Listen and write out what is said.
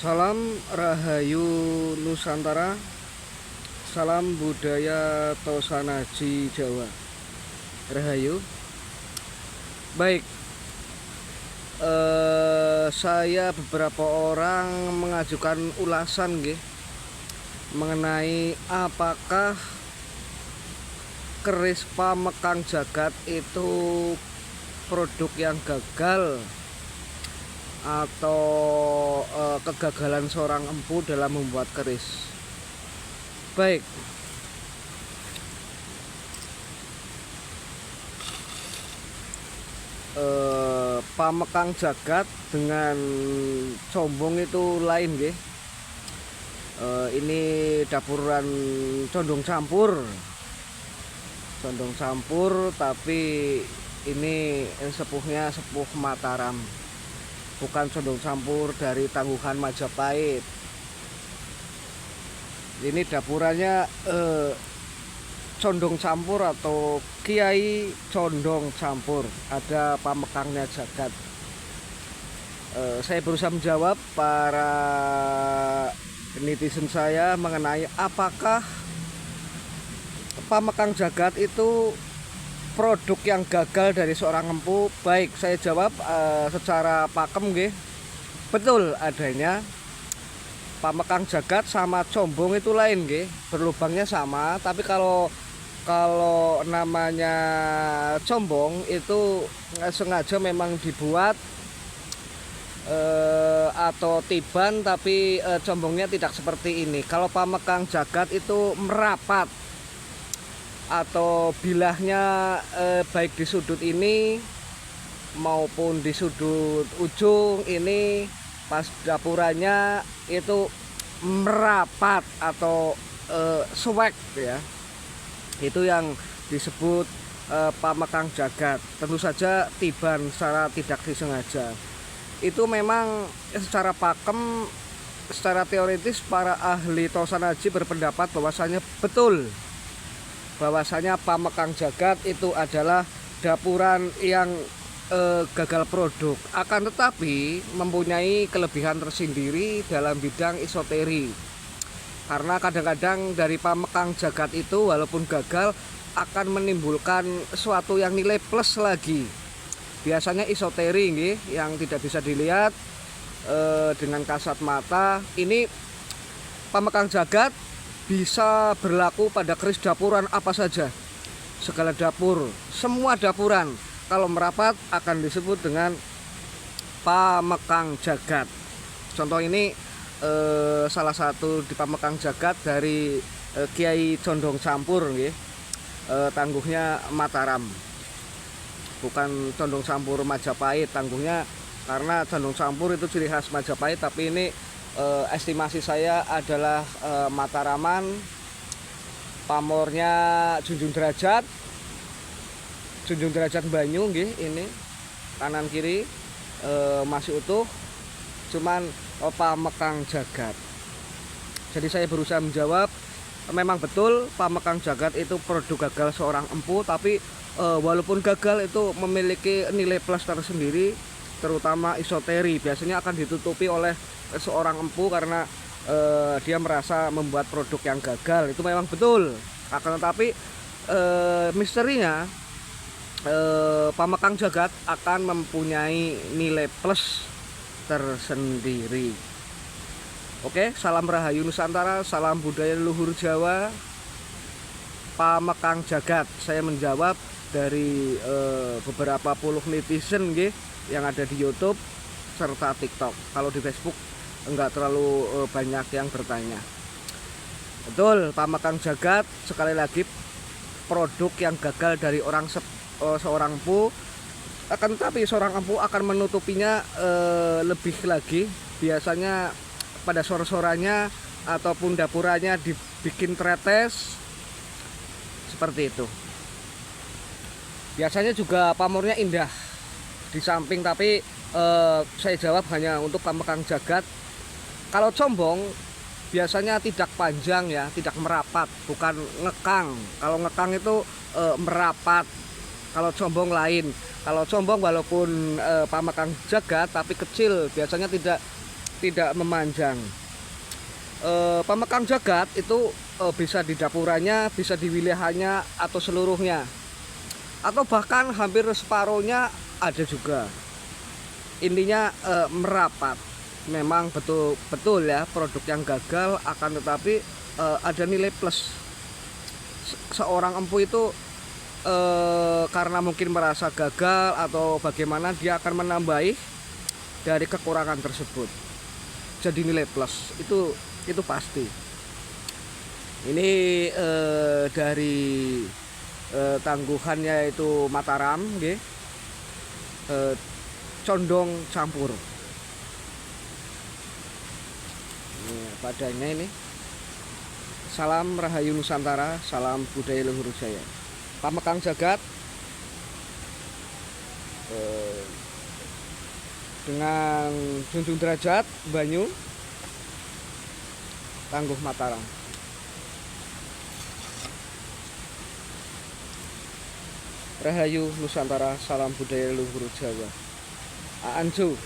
Salam Rahayu Nusantara, salam budaya Tosanaji Jawa. Rahayu. Baik, saya beberapa orang mengajukan ulasan mengenai apakah keris Pamekang Jagat itu produk yang gagal atau kegagalan seorang empu dalam membuat keris. Baik, Pamekang Jagat dengan Combong itu lain ini dapuran condong campur, tapi ini sepuhnya sepuh Mataram, bukan condong campur dari Tangguhan Majapahit. Ini dapurannya condong campur atau Kiai Condong Campur. Ada Pamekangnya Jagat. Saya berusaha menjawab para netizen saya mengenai apakah Pamekang Jagat itu produk yang gagal dari seorang empu. Baik, saya jawab secara pakem betul adanya. Pamekang Jagat sama Combong itu lain berlubangnya sama, tapi kalau namanya Combong itu sengaja memang dibuat atau tiban, tapi combongnya tidak seperti ini. Kalau Pamekang Jagat itu merapat atau bilahnya baik di sudut ini maupun di sudut ujung ini, pas dapurannya itu merapat atau swag ya. Itu yang disebut Pamekang Jagat. Tentu saja tiban secara tidak disengaja. Itu memang secara pakem, secara teoritis para ahli Tosanaji berpendapat bahwasanya betul, bahwasanya Pamekang Jagat itu adalah dapuran yang gagal produk, akan tetapi mempunyai kelebihan tersendiri dalam bidang isoteri. Karena kadang-kadang dari Pamekang Jagat itu walaupun gagal akan menimbulkan suatu yang nilai plus lagi. Biasanya isoteri yang tidak bisa dilihat dengan kasat mata. Ini Pamekang Jagat bisa berlaku pada keris dapuran apa saja, segala dapur, semua dapuran. Kalau merapat akan disebut dengan Pamekang Jagat. Contoh ini salah satu di Pamekang Jagat dari Kiai Condong Campur tangguhnya Mataram, bukan Condong Campur Majapahit. Tangguhnya karena Condong Campur itu ciri khas Majapahit, tapi ini estimasi saya adalah Mataraman. Pamornya Junjung Derajat Banyu ini kanan kiri masih utuh, cuman Pamekang Jagat. Jadi saya berusaha menjawab, memang betul Pamekang Jagat itu produk gagal seorang empu, tapi walaupun gagal itu memiliki nilai plus tersendiri, terutama isoteri. Biasanya akan ditutupi oleh seorang empu karena dia merasa membuat produk yang gagal. Itu memang betul. Akan tetapi misterinya Pamekang Jagat akan mempunyai nilai plus tersendiri. Oke, salam Rahayu Nusantara, salam budaya leluhur Jawa. Pamekang Jagat. Saya menjawab dari beberapa puluh netizen yang ada di YouTube serta TikTok. Kalau di Facebook enggak terlalu banyak yang bertanya. Betul, Pamekang Jagat sekali lagi produk yang gagal dari seorang empu. Akan tetapi seorang empu akan menutupinya lebih lagi. Biasanya pada sor-sorannya ataupun dapurannya dibikin tretes seperti itu. Biasanya juga pamornya indah di samping, tapi saya jawab hanya untuk Pamekang Jagat. Kalau Combong biasanya tidak panjang ya, tidak merapat, bukan ngekang. Kalau ngekang itu merapat. Kalau Combong lain. Kalau Combong walaupun Pamekang Jagat tapi kecil, biasanya tidak tidak memanjang. Pemekang jagat itu bisa di dapurannya, bisa di wilayahnya atau seluruhnya, atau bahkan hampir separuhnya ada juga. Intinya merapat. Memang betul ya, produk yang gagal akan tetapi ada nilai plus. Seorang empu itu karena mungkin merasa gagal atau bagaimana, dia akan menambahi dari kekurangan tersebut jadi nilai plus, itu pasti. Ini dari tangguhannya itu Mataram, nggih. Condong campur. Padanya ini. Salam Rahayu Nusantara, salam budaya luhur jaya. Pamekang jagat dengan junjung derajat banyu, tangguh Mataram. Rahayu Nusantara, salam budaya luhur Jawa. Aanju.